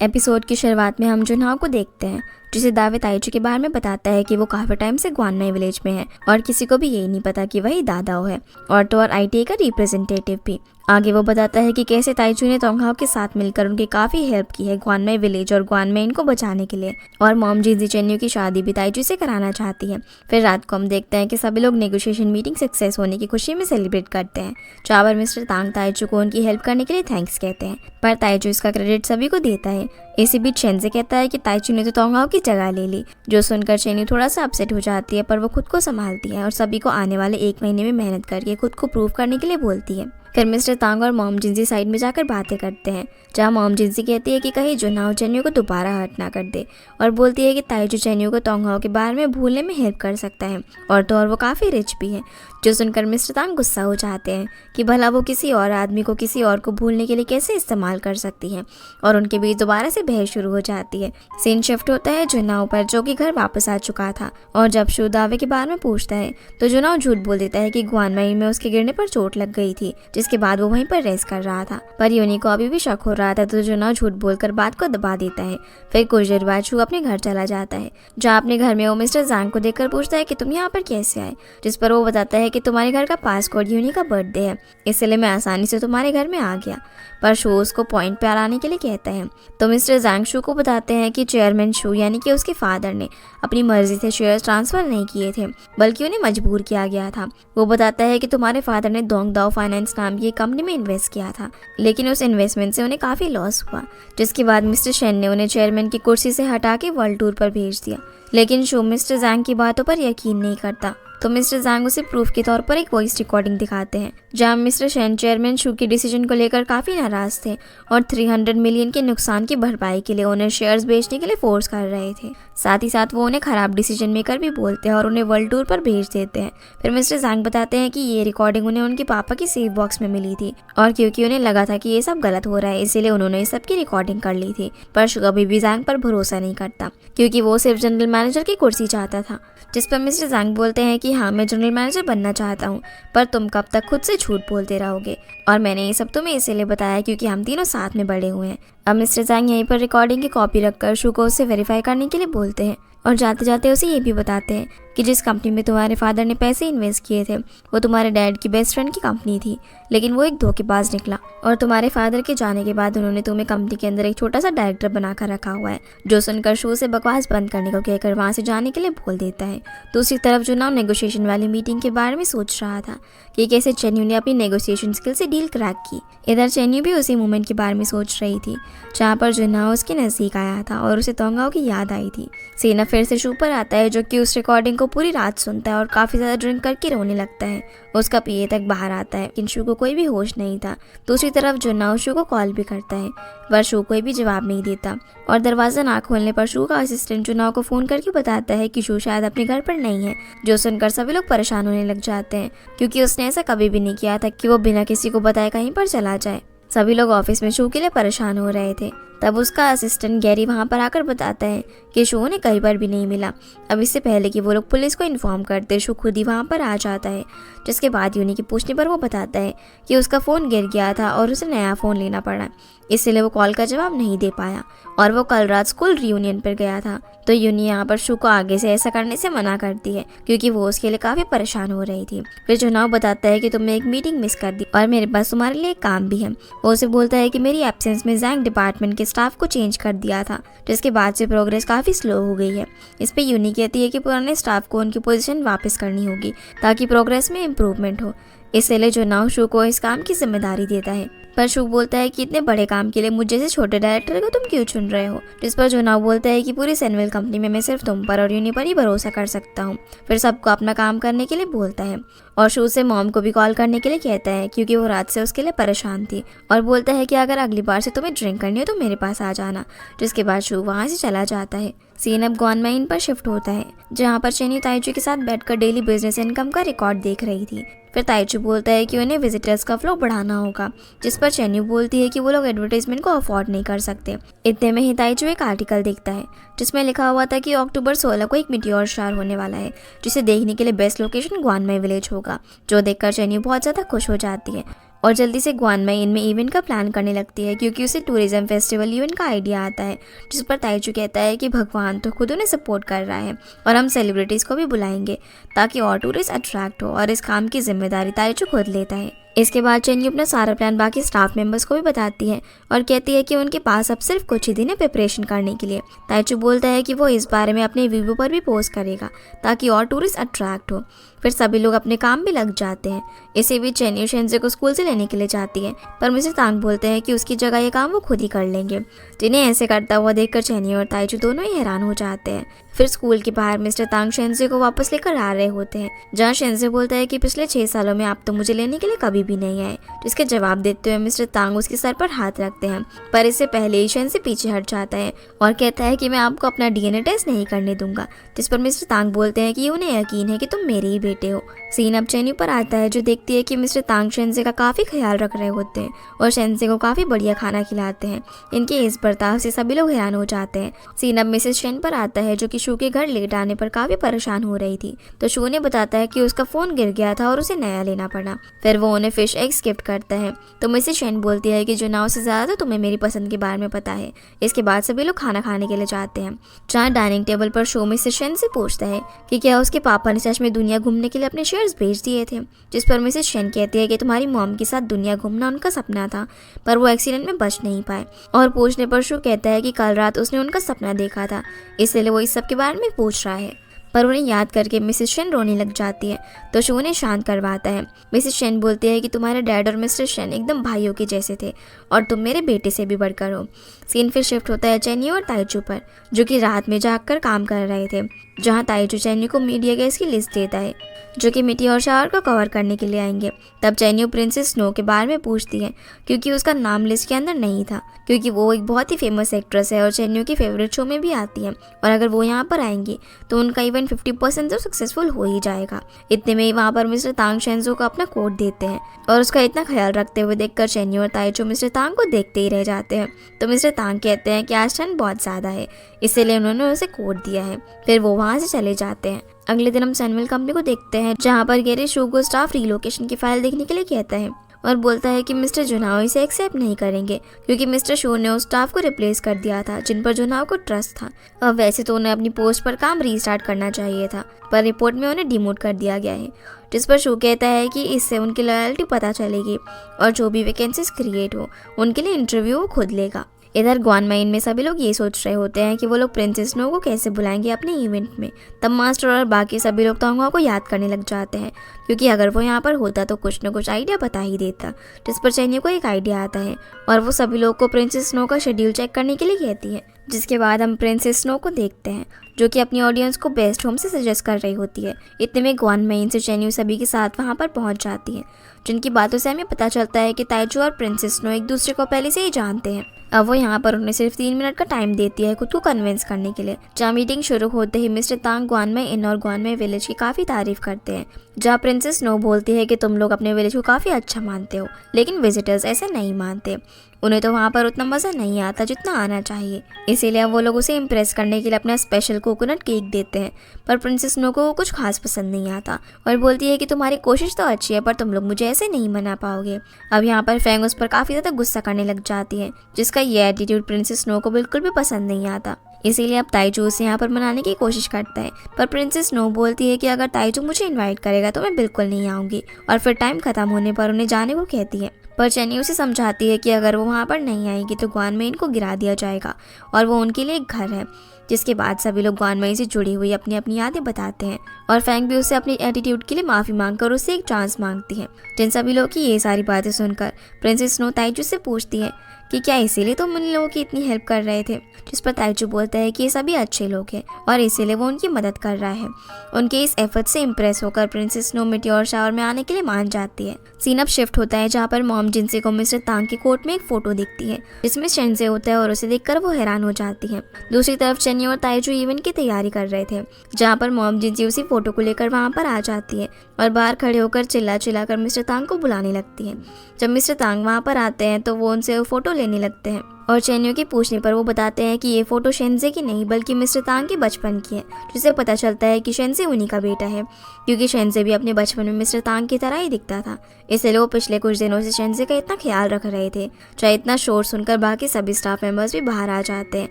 Episode की शुरुआत में हम जुनहाओ को देखते हैं, जिसे दावे ताइचू के बारे में बताता है कि वो काफी टाइम से ग्वानमेई विलेज में है और किसी को भी यही नहीं पता कि वही दादाओ है और तो और आईटीआई का रिप्रेजेंटेटिव भी। आगे वो बताता है कि कैसे ताइचू ने तोंगहाओ के साथ मिलकर उनकी काफी हेल्प की है ग्वानमेई विलेज और ग्वानमेइन को बचाने के लिए, और मॉम जिंजी चेन्यू की शादी भी ताइचू से कराना चाहती है। फिर रात को हम देखते हैं कि सभी लोग नेगोशिएशन मीटिंग सक्सेस होने की खुशी में सेलिब्रेट करते हैं, जहाँ पर मिस्टर तांग ताइचू को उनकी हेल्प करने के लिए थैंक्स कहते हैं, पर ताइचू इसका क्रेडिट सभी को देता है। इसी बीच शेंजे कहता है कि ताइचू ने तो तोंगहाओ की जगह ले ली, जो सुनकर चेन्यू थोड़ा सा अपसेट हो जाती है, पर वो खुद को संभालती है और सभी को आने वाले 1 महीने में मेहनत करके खुद को प्रूव करने के लिए बोलती है। फिर मिस्टर तांग और मॉम जिंजी साइड में जाकर बातें करते हैं, जहाँ मॉम जिंजी कहती है कि कहीं जुनहाओ चेन्यू को दोबारा हर्ट ना कर दे, और बोलती है कि ताइचू चेन्यू को तोंगहाओ के बारे में भूलने में हेल्प कर सकता है और तो और वो काफ़ी रिच भी है। जो सुनकर मिस्टर तांग गुस्सा हो जाते हैं कि भला वो किसी और आदमी को किसी और को भूलने के लिए कैसे इस्तेमाल कर सकती है, और उनके बीच दोबारा से बहस शुरू हो जाती है। सीन शिफ्ट होता है जुनहाओ पर, जो कि घर वापस आ चुका था, और जब शू दावे के बारे में पूछता है तो जुनहाओ झूठ बोल देता है कि ग्वानमेई में उसके गिरने पर चोट लग गई थी, जिसके बाद वो वहीं पर रेस्ट कर रहा था। पर यूनी को अभी भी शक हो रहा था, तो जुनहाओ झूठ बोलकर बात को दबा देता है। फिर कुछ देर बाद शू अपने घर चला जाता है, जहाँ अपने घर में वो मिस्टर जांग को देखकर पूछता है कि तुम यहाँ पर कैसे आए, जिस पर वो बताता है कि तुम्हारे घर का पासकोड यूनी का बर्थडे है, इसलिए मैं आसानी से तुम्हारे घर में आ गया। पर शू उसको पॉइंट पे लाने के लिए कहता है, तो मिस्टर जांग शू को बताते हैं कि चेयरमैन शू यानी कि उसके फादर ने अपनी मर्जी से शेयर्स ट्रांसफर नहीं किए थे, बल्कि उन्हें मजबूर किया गया था। वो बताता है कि तुम्हारे फादर ने डोंगदाओ फाइनेंस नाम की कंपनी में इन्वेस्ट किया था, लेकिन उस इन्वेस्टमेंट से उन्हें काफ़ी लॉस हुआ, जिसके बाद मिस्टर शेन ने उन्हें चेयरमैन की कुर्सी से हटा के वर्ल्ड टूर पर भेज दिया। लेकिन शू मिस्टर जांग की बातों पर यकीन नहीं करता, तो मिस्टर जांग उसे प्रूफ के तौर पर एक वॉइस रिकॉर्डिंग दिखाते हैं, जहां मिस्टर शेन चेयरमैन शू की डिसीजन को लेकर काफ़ी नाराज थे और 300 मिलियन के नुकसान की भरपाई के लिए उन्हें शेयर्स बेचने के लिए फोर्स कर रहे थे। साथ ही साथ वो उन्हें खराब डिसीजन मेकर भी बोलते हैं और उन्हें वर्ल्ड टूर पर भेज देते हैं। फिर मिस्टर जांग बताते हैं कि ये रिकॉर्डिंग उन्हें उनके पापा की सेफ बॉक्स में मिली थी, और क्योंकि उन्हें लगा था कि ये सब गलत हो रहा है, इसीलिए उन्होंने इस सब की रिकॉर्डिंग कर ली थी। पर शू कभी भी जांग पर भरोसा नहीं करता, क्योंकि वो सिर्फ जनरल मैनेजर की कुर्सी चाहता था, जिस पर मिस्टर जांग बोलते हैं कि हाँ, मैं जनरल मैनेजर बनना चाहता हूँ, पर तुम कब तक खुद से झूठ बोलते रहोगे, और मैंने ये सब तुम्हें इसीलिए बताया क्योंकि हम तीनों साथ में बड़े हुए हैं। अब मिस्टर जांग यहीं पर रिकॉर्डिंग की कॉपी रखकर शू को उसे वेरीफाई करने के लिए बोलते हैं, और जाते जाते उसे ये भी बताते हैं कि जिस कंपनी में तुम्हारे फादर ने पैसे इन्वेस्ट किए थे वो तुम्हारे डैड की बेस्ट फ्रेंड की कंपनी थी, लेकिन वो एक धोखेबाज निकला, और तुम्हारे फादर के जाने के बाद उन्होंने तुम्हें कंपनी के अंदर एक छोटा सा डायरेक्टर बनाकर रखा हुआ है। जो सुनकर शू से बकवास बंद करने को कहकर वहाँ से जाने के लिए बोल देता है। दूसरी तरफ जुनहाओ नेगोशिएशन वाली मीटिंग के बारे में सोच रहा था कि कैसे चेन्यू ने अपनी नेगोशिएशन स्किल से डील क्रैक की। इधर चेन्यू भी उसी मोमेंट के बारे में सोच रही थी, जहाँ पर जुनहाओ उसके नज़दीक आया था और उसे तोंगहाओ की याद आई थी। सीना फिर से शू पर आता है, जो कि उस रिकॉर्डिंग को पूरी रात सुनता है और काफ़ी ज़्यादा ड्रिंक करके रोने लगता है। उसका पीए तक बाहर आता है, लेकिन शू को कोई भी होश नहीं था। दूसरी तरफ जुनहाओ शू को कॉल भी करता है, पर शू कोई भी जवाब नहीं देता, और दरवाज़ा ना खोलने पर शू का असिस्टेंट जुनहाओ को फ़ोन करके बताता है कि शू शायद अपने घर पर नहीं है। जो सुनकर सभी लोग परेशान होने लग जाते हैं, क्योंकि उसने ऐसा कभी भी नहीं किया था कि वो बिना किसी को बताए कहीं पर चला जाए। सभी लोग ऑफिस में शू के लिए परेशान हो रहे थे। तब उसका असिस्टेंट गैरी वहाँ पर आकर बताता है कि शू उन्हें कहीं पर भी नहीं मिला। अब इससे पहले कि वो लोग पुलिस को इन्फॉर्म करते, शू खुद ही वहाँ पर आ जाता है, जिसके बाद यूनी के पूछने पर वो बताता है कि उसका फ़ोन गिर गया था और उसे नया फ़ोन लेना पड़ा, इसलिए वो कॉल का जवाब नहीं दे पाया, और वो कल रात स्कूल रियूनियन पर गया था। तो यूनी यहाँ पर शू को आगे से ऐसा करने से मना करती है, क्योंकि वो उसके लिए काफ़ी परेशान हो रही थी। फिर जुनहाओ बताता है कि तुमने एक मीटिंग मिस कर दी और मेरे पास तुम्हारे लिए एक काम भी है। वो उसे बोलता है कि मेरी एब्सेंस में जैंग डिपार्टमेंट के स्टाफ को चेंज कर दिया था, जिसके बाद से प्रोग्रेस काफ़ी स्लो हो गई है। इस पे यूनी कहती है कि पुराने स्टाफ को उनकी पोजीशन वापस करनी होगी ताकि प्रोग्रेस में इम्प्रूवमेंट हो, इसलिए जुनहाओ शू को इस काम की जिम्मेदारी देता है। पर शू बोलता है कि इतने बड़े काम के लिए मुझ जैसे छोटे डायरेक्टर को तुम क्यों चुन रहे हो, जिस पर जुनहाओ बोलता है कि पूरी सैनवेल कंपनी में मैं सिर्फ तुम पर और यूनी पर ही भरोसा कर सकता हूँ। फिर सबको अपना काम करने के लिए बोलता है, और शू से मॉम को भी कॉल करने के लिए कहता है, क्योंकि वो रात से उसके लिए परेशान थी, और बोलता है कि अगर अगली बार से तुम्हें ड्रिंक करनी हो तो मेरे पास आ जाना। जिसके बाद शू वहाँ से चला जाता है। सीन अब ग्वानमेइन पर शिफ्ट होता है, जहाँ पर चेन्यू ताइचू के साथ बैठकर डेली बिजनेस इनकम का रिकॉर्ड देख रही थी। फिर ताइचू बोलता है कि उन्हें विजिटर्स का फ्लो बढ़ाना होगा, जिस पर चेन्यू बोलती है कि वो लोग एडवर्टाइजमेंट को अफोर्ड नहीं कर सकते। इतने में ही ताइचू एक आर्टिकल देखता है, जिसमें लिखा हुआ था कि अक्टूबर 16 को एक मीटियोर स्टार होने वाला है, जिसे देखने के लिए बेस्ट लोकेशन ग्वानमेई विलेज होगा। जो देखकर चेन्यू बहुत ज़्यादा खुश हो जाती है और जल्दी से ग्वान में इनमें इवेंट का प्लान करने लगती है, क्योंकि उसे टूरिज्म फेस्टिवल इवेंट का आइडिया आता है, जिस पर ताइचू कहता है कि भगवान तो खुद उन्हें सपोर्ट कर रहा है और हम सेलिब्रिटीज़ को भी बुलाएंगे ताकि और टूरिस्ट अट्रैक्ट हो, और इस काम की जिम्मेदारी ताइचू खुद लेता है। इसके बाद चेन्यू अपना सारा प्लान बाकी स्टाफ मेंबर्स को भी बताती है और कहती है कि उनके पास अब सिर्फ कुछ ही दिन है प्रिपरेशन करने के लिए। ताइचू बोलता है कि वो इस बारे में अपने वीडियो पर भी पोस्ट करेगा ताकि और टूरिस्ट अट्रैक्ट हो। फिर सभी लोग अपने काम में लग जाते हैं। इसी बीच चेन्यू शेंजे को स्कूल से लेने के लिए जाती है, पर मिस्टर तांग बोलते हैं कि उसकी जगह ये काम वो खुद ही कर लेंगे। जिन्हें ऐसे करता हुआ देखकर चेन्यू और ताइचू दोनों ही हैरान हो जाते हैं। फिर स्कूल के बाहर मिस्टर तांग शेंजे को वापस लेकर आ रहे होते हैं, जहाँ शेंजे बोलता है कि पिछले 6 सालों में आप तो मुझे लेने के लिए कभी भी नहीं आए। जिसके जवाब देते हुए मिस्टर तांग उसके सर पर हाथ रखते हैं, पर इससे पहले ही शेंजे पीछे हट जाता है और कहता है कि मैं आपको अपना डीएनए टेस्ट नहीं करने दूंगा। जिस पर मिस्टर तांग बोलते हैं कि उन्हें यकीन है कि तुम मेरे ही बेटे हो। सीन अब चेन्यू पर आता है, जो देखती है कि मिस्टर तांग शेंजे का काफ़ी ख्याल रख रहे होते हैं और शेंजे को काफ़ी बढ़िया खाना खिलाते हैं। इनके इस बर्ताव से सभी लोग हैरान हो जाते हैं। सीन अब मिसेस शेन पर आता है, जो कि शू के घर लेट आने पर काफ़ी परेशान हो रही थी, तो शू ने बताता है कि उसका फ़ोन गिर गया था और उसे नया लेना पड़ा। फिर वो उन्हें फिश एग्स गिफ्ट करता है, तो मिसेस शेन बोलती है कि जुनाओ से ज़्यादा तो तुम्हें मेरी पसंद के बारे में पता है। इसके बाद सभी लोग खाना खाने के लिए जाते हैं, जहाँ डाइनिंग टेबल पर शो मिसेस शेन से पूछता है कि क्या उसके पापा ने सच में दुनिया घूमने के लिए अपने शेयर्स बेच दिए थे। जिस पर मिसेस शेन कहती है कि तुम्हारी मॉम के साथ दुनिया घूमना उनका सपना था, पर वो एक्सीडेंट में बच नहीं पाए। और पूछने पर शो कहता है कि कल रात उसने उनका सपना देखा था, इसलिए वो इस सब के बारे में पूछ रहा है। पर उन्हें याद करके मिसेस शेन रोने लग जाती है, तो शो उन्हें शांत करवाता है। मिसेस शेन बोलती है कि तुम्हारे डैड और मिस्टर शेन एकदम भाइयों के जैसे थे और तुम मेरे बेटे से भी बढ़कर हो। सीन फिर शिफ्ट होता है चेन्यू और ताइचू पर, जो कि रात में जागकर काम कर रहे थे, जहां ताइचू चेन्यू को मीडिया गेस्ट की लिस्ट देता है, जो कि मिटी और शावर को कवर करने के लिए आएंगे। तब चेन्यू प्रिंसेस स्नो के बारे में पूछती है, क्योंकि उसका नाम लिस्ट के अंदर नहीं था, क्योंकि वो एक बहुत ही फेमस एक्ट्रेस है और चेन्यू की फेवरेट शो में भी आती है, और अगर वो यहाँ पर आएंगी तो उनका इवेंट 50% तो सक्सेसफुल हो ही जाएगा। इतने में ही वहाँ पर मिस्टर तांग शेंजो को अपना कोट देते हैं, और उसका इतना ख्याल रखते हुए देखकर चेन्यू और ताइचू मिस्टर तांग को देखते ही रह जाते हैं। तो मिस्टर तांग कहते हैं कि आज ठंड बहुत ज़्यादा है, इसलिए उन्होंने उसे कोट दिया है। फिर वो वहाँ से चले जाते हैं। अगले दिन हम सनवेल कंपनी को देखते हैं, जहाँ पर गैरी शू को स्टाफ रिलोकेशन की फाइल देखने के लिए कहता है और बोलता है कि मिस्टर जुनाओ इसे एक्सेप्ट नहीं करेंगे, क्योंकि मिस्टर शू ने उस स्टाफ को रिप्लेस कर दिया था जिन पर जुनाओ को ट्रस्ट था। अब वैसे तो उन्हें अपनी पोस्ट पर काम रीस्टार्ट करना चाहिए था, पर रिपोर्ट में उन्हें डिमोट कर दिया गया है। जिस पर शू कहता है कि इससे उनकी लॉयल्टी पता चलेगी और जो भी वैकेंसीज क्रिएट हो उनके लिए इंटरव्यू वो खुद लेगा। इधर ग्वानमाइन में सभी लोग ये सोच रहे होते हैं कि वो लोग प्रिंसेस स्नो को कैसे बुलाएंगे अपने इवेंट में। तब मास्टर और बाकी सभी लोग तोंगवा को याद करने लग जाते हैं, क्योंकि अगर वो यहाँ पर होता तो कुछ न कुछ आइडिया बता ही देता। जिस पर चेन्यू को एक आइडिया आता है और वो सभी लोग को प्रिंसेस स्नो का शेड्यूल चेक करने के लिए कहती है। जिसके बाद हम प्रिंसेस स्नो को देखते हैं, जो कि अपनी ऑडियंस को बेस्ट होम से सजेस्ट कर रही होती है। इतने में ग्वानमाइन से चेन्यू सभी के साथ वहाँ पर पहुँच जाती है, जिनकी बातों से हमें पता चलता है कि ताइचू और प्रिंसेस स्नो एक दूसरे को पहले से ही जानते हैं। अब वो यहाँ पर उन्हें सिर्फ 3 मिनट का टाइम देती है खुद को कन्विंस करने के लिए। जहाँ मीटिंग शुरू होते ही मिस्टर तांग ग्वानमाइन और ग्वानमाइन विलेज की काफ़ी तारीफ करते हैं, जहाँ प्रिंसेस स्नो बोलती है कि तुम लोग अपने विलेज को काफ़ी अच्छा मानते हो, लेकिन विजिटर्स ऐसे नहीं मानते। उन्हें तो वहाँ पर उतना मज़ा नहीं आता जितना आना चाहिए, इसीलिए वो लोग उसे इम्प्रेस करने के लिए अपना स्पेशल कोकोनट केक देते हैं। पर प्रिंसेस स्नो को वो कुछ खास पसंद नहीं आता और बोलती है कि तुम्हारी कोशिश तो अच्छी है, पर तुम लोग मुझे ऐसे नहीं मना पाओगे। अब यहाँ पर फैंग उस पर काफ़ी ज़्यादा गुस्सा करने लग जाती है, जिसका ये एटीट्यूड प्रिंसेस स्नो को बिल्कुल भी पसंद नहीं आता। इसीलिए अब ताइचू उसे यहाँ पर मनाने की कोशिश करता है, पर प्रिंसेस स्नो बोलती है कि अगर ताइचू मुझे इनवाइट करेगा तो मैं बिल्कुल नहीं आऊँगी, और फिर टाइम खत्म होने पर उन्हें जाने को कहती है। पर चेन्यू उसे समझाती है कि अगर वो वहाँ पर नहीं आएगी तो ग्वानमाइन को गिरा दिया जाएगा और वो उनके लिए एक घर है। जिसके बाद सभी लोग ग्वानमाइन से जुड़ी हुई अपनी अपनी यादें बताते हैं, और फैंग भी उससे अपनी एटीट्यूड के लिए माफ़ी मांगकर उससे एक चांस मांगती है। जिन सभी लोगों की ये सारी बातें सुनकर प्रिंसेस स्नो ताइचू से पूछती है कि क्या इसीलिए तुम उन लोगों की इतनी हेल्प कर रहे थे। जिस पर ताइचू बोलता है कि ये सभी अच्छे लोग हैं और इसीलिए वो उनकी मदद कर रहा है। उनके इस एफर्ट से इम्प्रेस होकर प्रिंसेस स्नो मिटियोर शावर में आने के लिए मान जाती है। सीन अब शिफ्ट होता है, जहाँ पर मॉम जिनसे को मिस्टर तांग के कोट में एक फोटो दिखती है, जिसमें शेंजे होता है और उसे देखकर वो हैरान हो जाती है। दूसरी तरफ चेन्यू और ताइचू इवेंट की तैयारी कर रहे थे, जहाँ पर मॉम जिनसे उसी फोटो को लेकर वहाँ पर आ जाती है और बाहर खड़े होकर चिल्ला चिल्ला कर मिस्टर तांग को बुलाने लगती है। जब मिस्टर तांग वहाँ पर आते हैं तो वो उनसे फोटो लेने लगते हैं और चेन्यू के पूछने पर वो बताते हैं कि ये फोटो शेंजे की नहीं बल्कि मिस्टर तांग के बचपन की है, जिससे पता चलता है कि शेंजे उन्हीं का बेटा है, क्योंकि शेंजे भी अपने बचपन में मिस्टर तांग की तरह ही दिखता था। इसलिए वो पिछले कुछ दिनों से शेंजे का इतना ख्याल रख रहे थे। चाहे इतना शोर सुनकर बाकी सभी स्टाफ मेंबर्स भी बाहर आ जाते हैं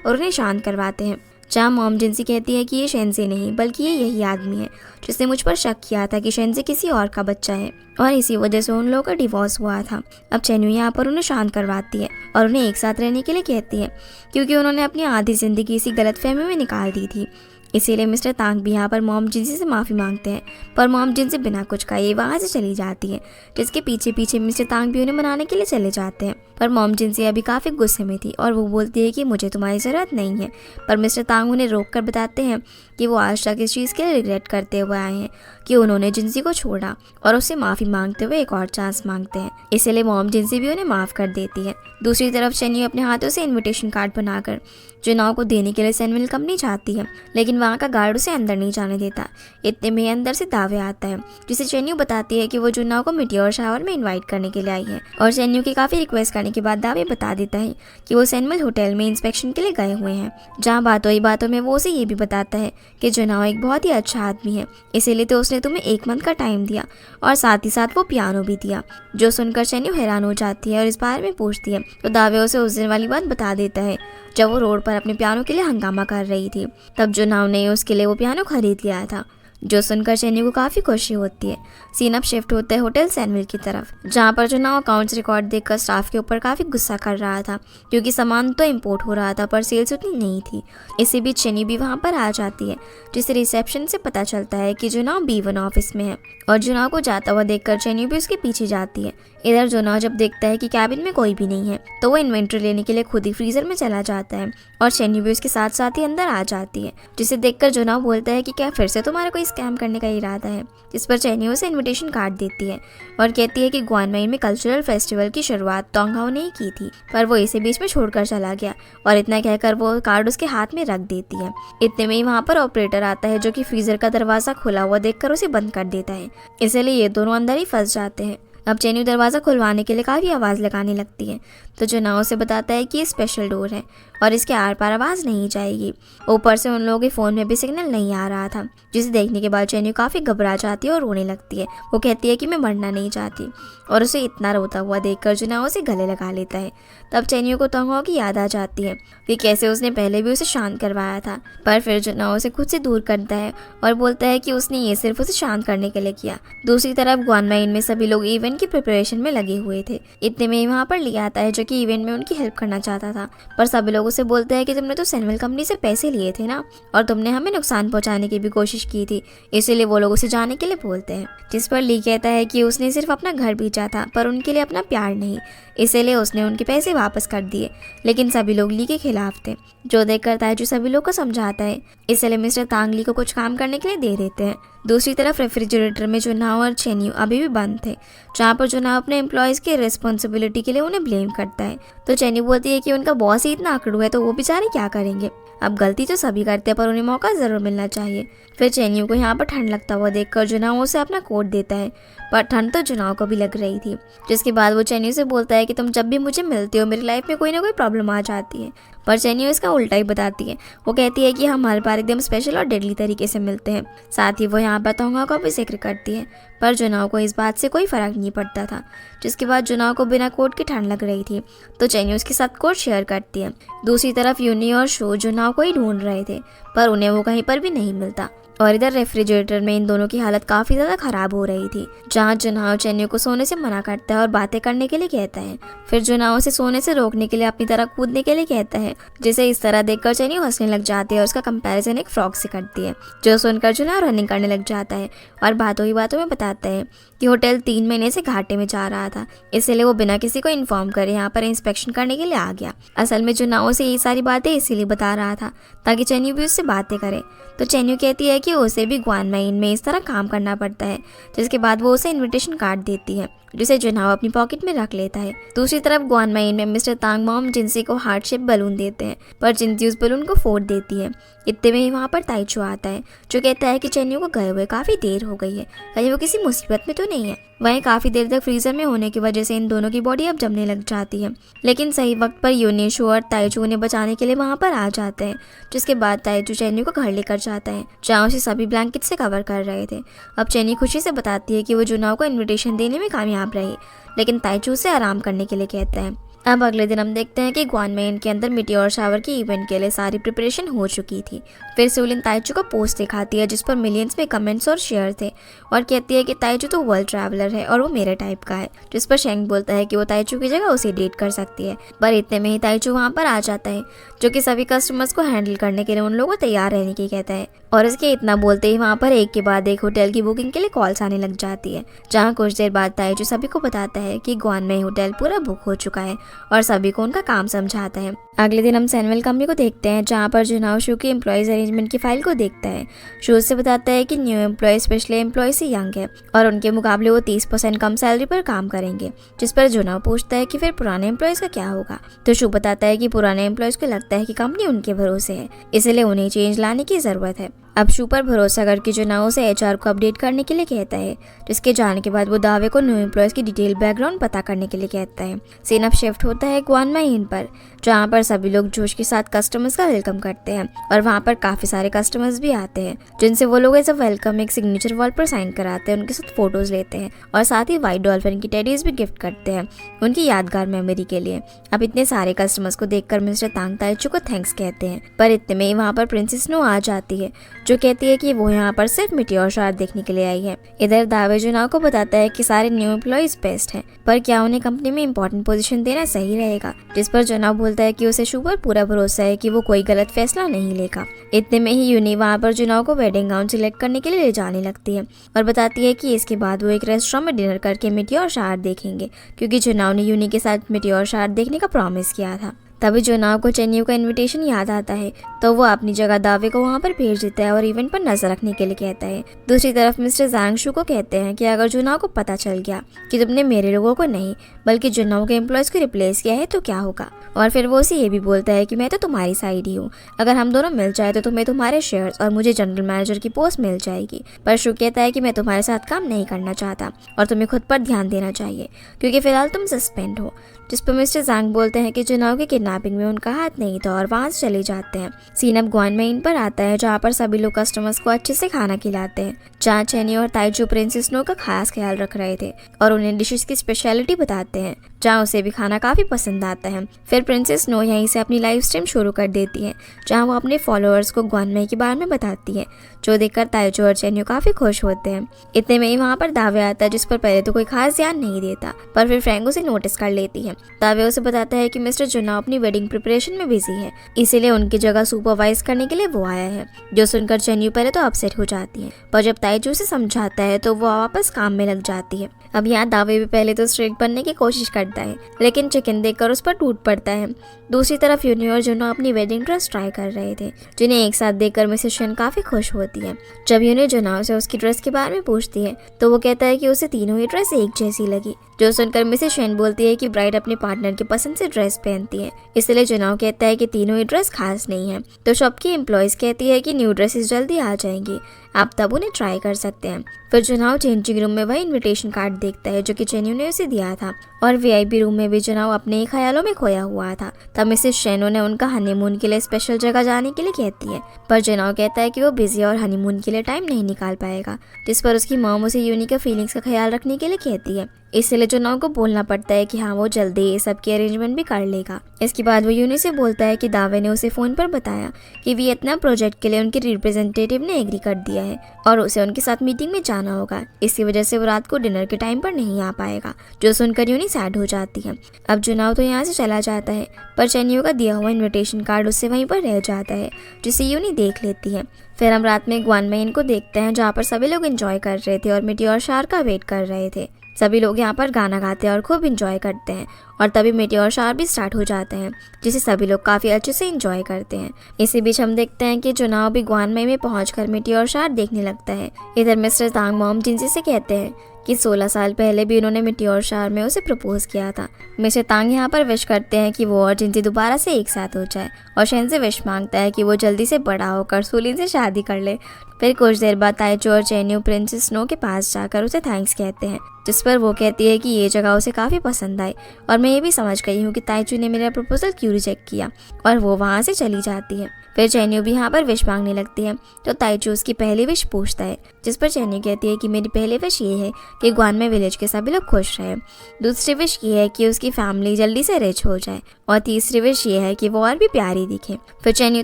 और उन्हें शांत करवाते हैं। जहाँ मॉम जिनसी कहती है कि ये शेंजे नहीं बल्कि ये यही आदमी है जिसने मुझ पर शक किया था कि शेंजे किसी और का बच्चा है और इसी वजह से उन लोगों का डिवोर्स हुआ था। अब चेन्यू यहाँ पर उन्हें शांत करवाती है और उन्हें एक साथ रहने के लिए कहती है, क्योंकि उन्होंने अपनी आधी जिंदगी इसी गलतफहमी में निकाल दी थी। इसीलिए मिस्टर तांग भी यहाँ पर मॉम जिनसी से माफ़ी मांगते हैं, पर मॉम जिनसी बिना कुछ कहे वहाँ से चली जाती है, जिसके पीछे पीछे मिस्टर तांग भी उन्हें मनाने के लिए चले जाते हैं। पर मॉम जिनसी अभी काफ़ी गुस्से में थी और वो बोलती है कि मुझे तुम्हारी ज़रूरत नहीं है। पर मिस्टर तांग उन्हें रोक कर बताते हैं कि वो आज तक इस चीज़ के लिए रिग्रेट करते हुए आए हैं कि उन्होंने जिनसी को छोड़ा और उससे माफ़ी मांगते हुए एक और चांस मांगते हैं। इसीलिए मॉम जिनसी भी उन्हें माफ़ कर देती है। दूसरी तरफ चेन्यू अपने हाथों से इन्विटेशन कार्ड बनाकर जुनाओ को देने के लिए सैन वेलकम नहीं चाहती है, लेकिन वहाँ का गार्ड उसे अंदर नहीं जाने देता। इतने में अंदर से दावे आता है, जिसे चेन्यू बताती है कि वो जुनाओ को मीटियोर शावर में इनवाइट करने के लिए आई है। और चेन्यू की काफ़ी रिक्वेस्ट करने के बाद दावे बता देता है कि वो सैनवेल होटल में इंस्पेक्शन के लिए गए हुए हैं, जहाँ बातों ही बातों में वो उसे ये भी बताता है कि जुनाओ एक बहुत ही अच्छा आदमी है, इसीलिए तो उसने तुम्हें 1 मंथ का टाइम दिया और साथ ही साथ वो पियानो भी दिया। जो सुनकर चेन्यू हैरान हो जाती है और इस बारे में पूछती है तो दावे उसे उस दिन वाली बात बता देता है जब वो रोड पर अपने पियानो के लिए हंगामा कर रही थी। तब जुनाओ ने उसके लिए वो पियानो खरीद लिया था। जो सुनकर चेन्यू को काफ़ी खुशी होती है। सीन अब शिफ्ट होता है होटल सैनविल की तरफ, जहाँ पर जुनाओ अकाउंट्स रिकॉर्ड देखकर स्टाफ के ऊपर काफ़ी गुस्सा कर रहा था, क्योंकि सामान तो इम्पोर्ट हो रहा था पर सेल्स उतनी नहीं थी। इसी बीच चेन्यू भी वहाँ पर आ जाती है, जिसे रिसेप्शन से पता चलता है कि जुनाओ B1 ऑफिस में है और जुनाओ को जाता हुआ देखकर चेन्यू भी उसके पीछे जाती है। इधर जुनाओ जब देखता है कि कैबिन में कोई भी नहीं है तो वो इन्वेंट्री लेने के लिए खुद ही फ्रीजर में चला जाता है और चेन्यू भी उसके साथ साथ ही अंदर आ जाती है, जिसे देखकर जुनाओ बोलता है कि क्या फिर से तुम्हारा कोई स्कैम करने का इरादा है। जिस पर चेन्यू उसे इन्विटेशन कार्ड देती है और कहती है कि ग्वानमेइन में कल्चरल फेस्टिवल की शुरुआत तोंगहाओ ने ही की थी, पर वो इसे बीच में छोड़कर चला गया और इतना कहकर वो कार्ड उसके हाथ में रख देती है। इतने में ही वहाँ पर ऑपरेटर आता है, जो कि फ्रीजर का दरवाज़ा खुला हुआ देखकर उसे बंद कर देता है। इसलिए ये दोनों अंदर ही फंस जाते हैं। अब चेन्यू दरवाज़ा खुलवाने के लिए काफ़ी आवाज़ लगाने लगती है, तो जुनाओ से बताता है कि ये स्पेशल डोर है और इसके आर पार आवाज़ नहीं जाएगी। ऊपर से उन लोगों के फ़ोन में भी सिग्नल नहीं आ रहा था, जिसे देखने के बाद चेन्यू काफ़ी घबरा जाती है और रोने लगती है। वो कहती है कि मैं मरना नहीं चाहती और उसे इतना रोता हुआ देखकर जुनाओ उसे गले लगा लेता है। तब चेन्यू को तोंगहाओ की याद आ जाती है कि कैसे उसने पहले भी उसे शांत करवाया था, पर फिर जुनाओ उसे खुद से दूर करता है और बोलता है कि उसने ये सिर्फ उसे शांत करने के लिए किया। दूसरी तरफ ग्वानमेइन में सभी लोग इवेंट की प्रिपरेशन में लगे हुए थे। इतने में वहाँ पर लिया आता है, जो कि इवेंट में उनकी हेल्प करना चाहता था, पर सभी लोग उसे बोलते हैं कि तुमने तो सैनवेल कंपनी से पैसे लिए थे ना, और तुमने हमें नुकसान पहुंचाने की भी कोशिश की थी, इसीलिए वो लोग उसे जाने के लिए बोलते हैं। जिस पर ली कहता है कि उसने सिर्फ अपना घर बेचा था पर उनके लिए अपना प्यार नहीं, इसीलिए उसने उनके पैसे वापस कर दिए। लेकिन सभी लोग ली के खिलाफ थे। जो देख करता है जो सभी लोग को समझाता है, इसलिए मिस्टर तांग ली को कुछ काम करने के लिए दे देते हैं। दूसरी तरफ रेफ्रिजरेटर में जुनाओ और चेन्यू अभी भी बंद थे, जहाँ पर जुनाओ अपने एम्प्लॉयज़ की रिस्पॉन्सिबिलिटी के लिए उन्हें ब्लेम करता है। तो चेन्यू बोलती है कि उनका बॉस ही इतना आकड़ू है तो वो बेचारे क्या करेंगे। अब गलती तो सभी करते हैं पर उन्हें मौका ज़रूर मिलना चाहिए। फिर चेन्यू को यहाँ पर ठंड लगता हुआ देखकर जुनाओ उसे अपना कोट देता है, पर ठंड तो जुनाओ को भी लग रही थी। जिसके बाद वो चेन्यू से बोलता है कि तुम जब भी मुझे मिलते हो मेरी लाइफ में कोई ना कोई प्रॉब्लम आ जाती है, पर चेन्यू इसका उल्टा ही बताती है। वो कहती है कि हम हर बार एकदम स्पेशल और डेडली तरीके से मिलते हैं। साथ ही वो यहाँ पर तोंगहाओ का भी जिक्र करती है, पर जुनाओ को इस बात से कोई फ़र्क नहीं पड़ता था। जिसके बाद जुनाओ को बिना कोट की ठंड लग रही थी, तो चेन्यू उसके साथ कोट शेयर करती है। दूसरी तरफ यूनी और शो जुनाओ को ही ढूंढ रहे थे, पर उन्हें वो कहीं पर भी नहीं मिलता। और इधर रेफ्रिजरेटर में इन दोनों की हालत काफ़ी ज़्यादा ख़राब हो रही थी, जहाँ जुनाओ चेन्यू को सोने से मना करता है और बातें करने के लिए कहता है। फिर जुनाओ से सोने से रोकने के लिए अपनी तरह कूदने के लिए कहता है, जिसे इस तरह देखकर चेन्यू हंसने लग जाती है और उसका कंपैरिजन एक फ्रॉग से करती है। जो सुनकर जुनाओ रनिंग करने लग जाता है और बातों ही बातों में बताता है कि होटल 3 महीने से घाटे में जा रहा था, इसलिए वो बिना किसी को इन्फॉर्म करे यहाँ पर इंस्पेक्शन करने के लिए आ गया। असल में जुनाओ से ये सारी बातें इसीलिए बता रहा था ताकि चेन्यू भी उससे बातें करे। तो चेन्यू कहती है कि उसे भी ग्वानमेइन में इस तरह काम करना पड़ता है। जिसके बाद वो उसे इनविटेशन कार्ड देती है जिसे जुनहाओ अपनी पॉकेट में रख लेता है। दूसरी तरफ ग्वानमाइन में मिस्टर तांग मॉम जिनसी को हार्ट शेप बलून देते हैं, पर जिनसी उस बलून को फोड़ देती है। इतने में ही वहाँ पर ताइचू आता है जो कहता है कि चेन्यू को गए हुए काफ़ी देर हो गई है, कहीं वो किसी मुसीबत में तो नहीं है। वहीं काफ़ी देर तक फ्रीजर में होने की वजह से इन दोनों की बॉडी अब जमने लग जाती है, लेकिन सही वक्त पर यूनिशु और ताइचू उन्हें बचाने के लिए वहाँ पर आ जाते हैं, जिसके बाद ताइचू चेन्यू को घर लेकर जाता है जहाँ उसे सभी ब्लैंकेट से कवर कर रहे थे। अब चेन्यू खुशी से बताती है कि वो जुनहाओ को इन्विटेशन देने में कामयाब रही, लेकिन ताइचू उसे आराम करने के लिए कहता है। अब अगले दिन हम देखते हैं कि ग्वानमेन के अंदर मिटियोर शावर की इवेंट के लिए सारी प्रिपरेशन हो चुकी थी। फिर सूलिन ताइचू को पोस्ट दिखाती है जिस पर मिलियंस में कमेंट्स और शेयर थे, और कहती है कि ताइचू तो वर्ल्ड ट्रैवलर है और वो मेरे टाइप का है, जिस पर शेंग बोलता है कि वो ताइचू की जगह उसे डेट कर सकती है। पर इतने में ही ताइचू वहाँ पर आ जाता है जो कि सभी कस्टमर्स को हैंडल करने के लिए उन लोगों को तैयार रहने की कहता है। और इसके इतना बोलते ही वहाँ पर एक के बाद एक होटल की बुकिंग के लिए कॉल्स आने लग जाती है, जहाँ कुछ देर बाद ताइचू सभी को बताता है कि ग्वानमेई होटल पूरा बुक हो चुका है और सभी को उनका काम समझाता है। अगले दिन हम सैमुअल कंपनी को देखते हैं जहाँ पर जुनहाओ शू की एम्प्लॉयज अरेंजमेंट की फाइल को देखता है। शू से बताता है कि न्यू एम्प्लॉयज पिछले एम्प्लॉय से यंग है और उनके मुकाबले वो 30% कम सैलरी पर काम करेंगे, जिस पर जुनहाओ पूछता है कि फिर पुराने एम्प्लॉयज का क्या होगा। तो शू बताता है कि पुराने एम्प्लॉयज को लगता है कि कंपनी उनके भरोसे है, इसलिए उन्हें चेंज लाने की जरूरत है। अब शू पर भरोसा करके जुनहाओ से एचआर को अपडेट करने के लिए कहता है, जिसके जाने के बाद वो दावे को न्यू एम्प्लॉयज की डिटेल बैकग्राउंड पता करने के लिए कहता है। सीन अब शिफ्ट होता है ग्वानमाइन पर, जहाँ पर सभी लोग जोश के साथ कस्टमर्स का वेलकम करते हैं और वहाँ पर काफी सारे कस्टमर्स भी आते हैं, जिनसे वो लोग एज अ वेलकम एक सिग्नेचर वॉल पर साइन कराते हैं, उनके साथ फोटोज लेते हैं और साथ ही व्हाइट डॉल्फिन की टेडीज भी गिफ्ट करते हैं उनकी यादगार मेमोरी के लिए। अब इतने सारे कस्टमर्स को देखकर मिस्टर तांग ताइचू को थैंक्स कहते हैं, पर इतने में वहाँ पर प्रिंसेस स्नो आ जाती है जो कहती है कि वो यहाँ पर सिर्फ मिटियोर शावर देखने के लिए आई है। इधर दावे जुनहाओ को बताता है कि सारे न्यू एम्प्लॉयज बेस्ट हैं, पर क्या उन्हें कंपनी में इंपॉर्टेंट पोजीशन देना सही रहेगा, जिस पर जुनहाओ बोलता है कि उसे शू पर पूरा भरोसा है कि वो कोई गलत फैसला नहीं लेगा। इतने में ही यूनी वहाँ पर जुनहाओ को वेडिंग गाउन सिलेक्ट करने के लिए ले जाने लगती है और बताती है कि इसके बाद वो एक रेस्टोरेंट में डिनर करके मिटियोर शावर देखेंगे, क्योंकि जुनहाओ ने यूनी के साथ मिटियोर शावर देखने का प्रॉमिस किया था। तभी जुनहाओ को चेन्यू का इनविटेशन याद आता है, तो वो अपनी जगह दावे को वहाँ पर भेज देता है और इवेंट पर नजर रखने के लिए कहता है। दूसरी तरफ मिस्टर ज़ांग शू को कहते हैं कि अगर जुनहाओ को पता चल गया कि तुमने मेरे लोगों को नहीं बल्कि जुनहाओ के एम्प्लॉयज को रिप्लेस किया है तो क्या होगा। और फिर वो उसे ये भी बोलता है कि मैं तो तुम्हारी साइड ही हूँ, अगर हम दोनों मिल जाए तो तुम्हें तुम्हारे शेयर्स और मुझे जनरल मैनेजर की पोस्ट मिल जाएगी। पर शू कहता है कि मैं तुम्हारे साथ काम नहीं करना चाहता और तुम्हें खुद पर ध्यान देना चाहिए क्योंकि फिलहाल तुम सस्पेंड हो, जिस पर मिस्टर ज़ांग बोलते हैं कि जुनहाओ की किडनैपिंग में उनका हाथ नहीं था और वहां से चले जाते हैं। सीन अब ग्वानमेइन पर आता है जहाँ पर सभी लोग कस्टमर्स को अच्छे से खाना खिलाते हैं, जहाँ चेनी और ताइचू प्रिंसेस स्नो का खास ख्याल रख रहे थे और उन्हें डिशेस की स्पेशलिटी बताते हैं, जहाँ उसे भी खाना काफी पसंद आता है। फिर प्रिंसेस स्नो यहीं से अपनी लाइव स्ट्रीम शुरू कर देती है, जहाँ वो अपने फॉलोअर्स को ग्वानमेई के बारे में बताती है, जो देखकर ताइचू और चेन्यू काफी खुश होते हैं। इतने में ही वहाँ पर दावे आता है, जिस पर पहले तो कोई खास ध्यान नहीं देता, पर फिर फ्रैंक उसे नोटिस कर लेती है। दावे उसे बताता है कि मिस्टर जुनहाओ अपनी वेडिंग प्रिपरेशन में बिजी है, इसीलिए उनकी जगह सुपरवाइज करने के लिए वो आया है। जो सुनकर चेन्यू पहले तो अपसेट हो जाती है, पर जब ताइचू से समझाता है तो वो वापस काम में लग जाती है। अब यहाँ दावे भी पहले तो स्ट्रिक्ट बनने की कोशिश करता है, लेकिन चिकन देखकर उस पर टूट पड़ता है। दूसरी तरफ यूनी और जुनहाओ अपनी वेडिंग ड्रेस ट्राई कर रहे थे, जिन्हें एक साथ देखकर मिसेस शेन काफी खुश होती है। जब यूनी जुनहाओ से उसकी ड्रेस के बारे में पूछती है तो वो कहता है कि उसे तीनों ही ड्रेस एक जैसी लगी, जो सुनकर मिसेस शेन बोलती है कि ब्राइड अपने पार्टनर की पसंद से ड्रेस पहनती है, इसलिए जुनहाओ कहता है कि तीनों ही ड्रेस खास नहीं है। तो शॉप की एम्प्लॉयज कहती है कि न्यू ड्रेसेस जल्दी आ जाएंगी, आप तब उन्हें ट्राई कर सकते हैं। फिर जुनहाओ चेंजिंग रूम में वही इनविटेशन कार्ड देखता है जो कि चेन्यू ने उसे दिया था, और वीआईपी रूम में भी जुनहाओ अपने ही ख्यालों में खोया हुआ था। तब मिसेस शेनो ने उनका हनीमून के लिए स्पेशल जगह जाने के लिए कहती है, पर जुनहाओ कहता है कि वो बिजी और हनीमून के लिए टाइम नहीं निकाल पाएगा, जिस पर उसकी मॉम उसे यूनी के फीलिंग्स का ख्याल रखने के लिए कहती है। इसलिए जुनहाओ को बोलना पड़ता है कि हाँ वो जल्दी ये सब की अरेंजमेंट भी कर लेगा। इसके बाद वो यूनी से बोलता है कि दावे ने उसे फोन पर बताया कि वियतनाम प्रोजेक्ट के लिए उनके रिप्रेजेंटेटिव ने एग्री कर दिया है और उसे उनके साथ मीटिंग में जाना होगा, इसी वजह से वो रात को डिनर के टाइम पर नहीं आ पाएगा। जो सुनकर यूनी सैड हो जाती है। अब जुनहाओ तो यहाँ से चला जाता है, पर चेन्यू का दिया हुआ इन्विटेशन कार्ड उससे वहीं पर रह जाता है, जिसे यूनी देख लेती है। फिर हम रात में ग्वानमेइन को देखते हैं, जहाँ पर सभी लोग एंजॉय कर रहे थे और मिटियोर शावर का वेट कर रहे थे। सभी लोग यहाँ पर गाना गाते हैं और खूब इंजॉय करते हैं और तभी मीटियोर शावर भी स्टार्ट हो जाते हैं, जिसे सभी लोग काफ़ी अच्छे से इंजॉय करते हैं। इसी बीच हम देखते हैं कि जुनाओ भी ग्वानमेई में पहुंचकर मीटियोर शावर देखने लगता है। इधर मिस्टर तांग मॉम जिनसी से कहते हैं कि 16 साल पहले भी उन्होंने मीटियोर शावर में उसे प्रपोज किया था। मिस्टर तांग यहाँ पर विश करते हैं कि वो और जिनसी दोबारा से एक साथ हो जाए, और शेन से विश मांगता है कि वो जल्दी से बड़ा होकर सुलिन से शादी कर ले। फिर कुछ देर बाद ताइचू और चेन्यू प्रिंसेस स्नो के पास जाकर उसे थैंक्स कहते हैं, जिस पर वो कहती है कि ये जगह उसे काफ़ी पसंद आई और मैं ये भी समझ गई हूँ कि ताइचू ने मेरा प्रपोजल क्यों रिजेक्ट किया, और वो वहाँ से चली जाती है। फिर चेन्यू भी यहाँ पर विश मांगने लगती है, तो ताइचू उसकी पहली विश पूछता है, जिस पर चेन्यू कहती है कि मेरी पहली विश ये है कि ग्वानमेई विलेज के सभी लोग खुश रहें। दूसरी विश ये है कि उसकी फैमिली जल्दी से रिच हो जाए, और तीसरी विश ये है कि वो और भी प्यारी दिखे। फिर चेन्यू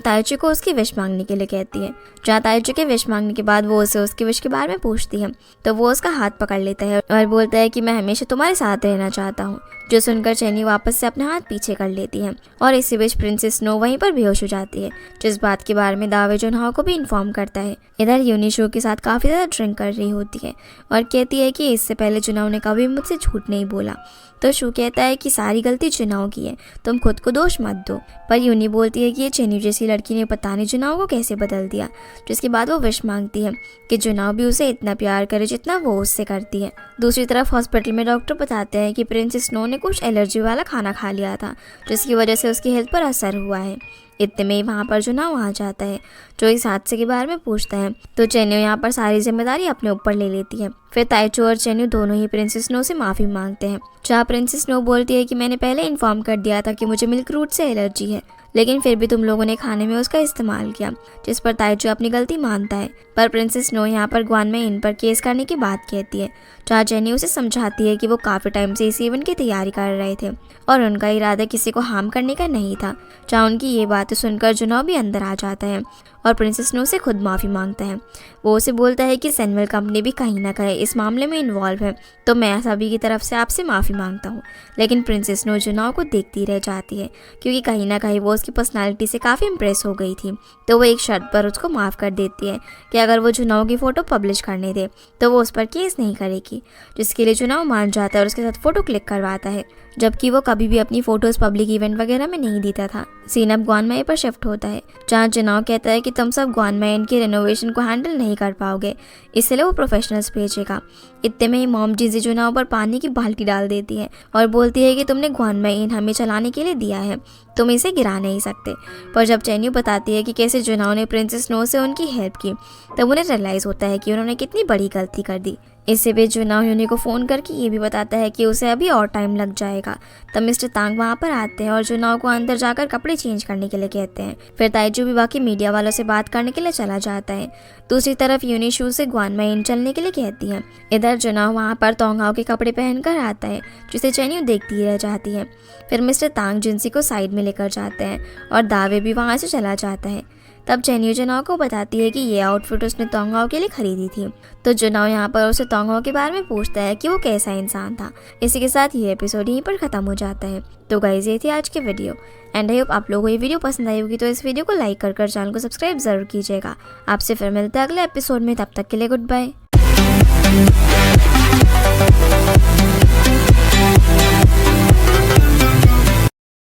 ताइचू को उसकी विश मांगने के लिए कहती है। जहाँ ताइचू के विश मांगने के बाद वो उसे उसकी विश के बारे में पूछती है, तो वो उसका हाथ पकड़ लेता है और बोलता है कि मैं हमेशा तुम्हारे साथ रहना चाहता हूँ। जो सुनकर चेन्यू वापस से अपने हाथ पीछे कर लेती है, और इसी बीच प्रिंसेस स्नो वहीं पर बेहोश हो जाती है, जिस बात के बारे में दावे जुनहाओ को भी इन्फॉर्म करता है। इधर यूनी शू के साथ काफ़ी ज़्यादा ड्रिंक कर रही होती है और कहती है कि इससे पहले जुनहाओ ने कभी मुझसे झूठ नहीं बोला। तो शू कहता है कि सारी गलती जुनहाओ की है, तुम खुद को दोष मत दो। पर यूनी बोलती है कि ये चेन्यू जैसी लड़की ने पता नहीं जुनहाओ को कैसे बदल दिया, जिसके बाद वो विश मांगती है कि जुनहाओ भी उसे इतना प्यार करे जितना वो उससे करती है। दूसरी तरफ हॉस्पिटल में डॉक्टर बताते हैं कि प्रिंसेस स्नो ने कुछ एलर्जी वाला खाना खा लिया था, जिसकी वजह से उसकी हेल्थ पर असर हुआ है। इतने में ही वहाँ पर जुनहाओ आ जाता है, जो इस हादसे के बारे में पूछता है। तो चेन्यू यहाँ पर सारी जिम्मेदारी अपने ऊपर ले लेती है। फिर ताइचू और चेन्यू दोनों ही प्रिंसेस स्नो से माफ़ी मांगते हैं। जहाँ प्रिंसेस स्नो बोलती है कि मैंने पहले इन्फॉर्म कर दिया था कि मुझे मिल्क रूट से एलर्जी है, लेकिन फिर भी तुम लोगों ने खाने में उसका इस्तेमाल किया, जिस पर ताइचू अपनी गलती मानता है। पर प्रिंसेस स्नो यहाँ पर ग्वानमेई इन पर केस करने की बात कहती है, जहाँ चेन्यू उसे समझाती है कि वो काफ़ी टाइम से इस इवेंट की तैयारी कर रहे थे और उनका इरादा किसी को हार्म करने का नहीं था। जहाँ उनकी ये बातें सुनकर जुनहाओ भी अंदर आ जाता है और प्रिंसेस स्नो से खुद माफ़ी मांगता है। वो उसे बोलता है कि सैमुअल कंपनी भी कहीं ना कहीं इस मामले में इन्वॉल्व है, तो मैं सभी की तरफ से आपसे माफ़ी मांगता हूँ। लेकिन प्रिंसेस स्नो जुनहाओ को देखती रह जाती है, क्योंकि कहीं ना कहीं वो उसकी पर्सनालिटी से काफ़ी इम्प्रेस हो गई थी। तो वो एक शर्त पर उसको माफ़ कर देती है कि अगर वो जुनहाओ की फ़ोटो पब्लिश करने दे तो वो उस पर केस नहीं करेगी, जिसके लिए जुनहाओ मान जाता है और उसके साथ फ़ोटो क्लिक करवाता है, जबकि वो कभी भी अपनी फ़ोटोज़ पब्लिक इवेंट वगैरह में नहीं देता था। सीन अब ग्वानमेई पर शिफ्ट होता है, जहाँ जुनहाओ कहता है कि तुम सब ग्वानमेई इनकी रेनोवेशन को हैंडल नहीं कर पाओगे, इसलिए वो प्रोफेशनल्स भेजेगा। इतने में ही मॉम जिनसी जुनहाओ पर पानी की बाल्टी डाल देती है और बोलती है कि तुमने ग्वानमेई इन हमें चलाने के लिए दिया है, तुम इसे गिरा नहीं सकते। पर जब चेन्यू बताती है कि कैसे जुनहाओ ने प्रिंसेस स्नो से उनकी हेल्प की, तब उन्हें रियलाइज़ होता है कि उन्होंने कितनी बड़ी गलती कर दी। इससे भी जुनहाओ यूनी को फ़ोन करके ये भी बताता है कि उसे अभी और टाइम लग जाएगा। तब मिस्टर तांग वहाँ पर आते हैं और जुनहाओ को अंदर जाकर कपड़े चेंज करने के लिए कहते हैं। फिर ताइचू भी बाकी मीडिया वालों से बात करने के लिए चला जाता है। दूसरी तरफ यूनी शू से ग्वानमेई इन चलने के लिए कहती है। इधर जुनहाओ वहाँ पर तोंगहाओ के कपड़े पहनकर आता है, जिसे चेन्यू देखती रह जाती है। फिर मिस्टर तांग जिनसी को साइड में लेकर जाते हैं और दावे भी वहाँ से चला जाता है। तब चेन्यू जुनहाओ को बताती है कि ये आउटफिट उसने तोंगहाओ के लिए खरीदी थी। तो जुनहाओ यहाँ पर उसे तोंगहाओ के बारे में पूछता है कि वो कैसा इंसान था। इसी के साथ ये एपिसोड यहीं पर ख़त्म हो जाता है। तो गाइस, ये थी आज की वीडियो एंड आई होप आप लोगों को ये वीडियो पसंद आई होगी। तो इस वीडियो को लाइक कर चैनल को सब्सक्राइब ज़रूर कीजिएगा। आपसे फिर मिलते हैं अगले एपिसोड में, तब तक के लिए गुड बाय।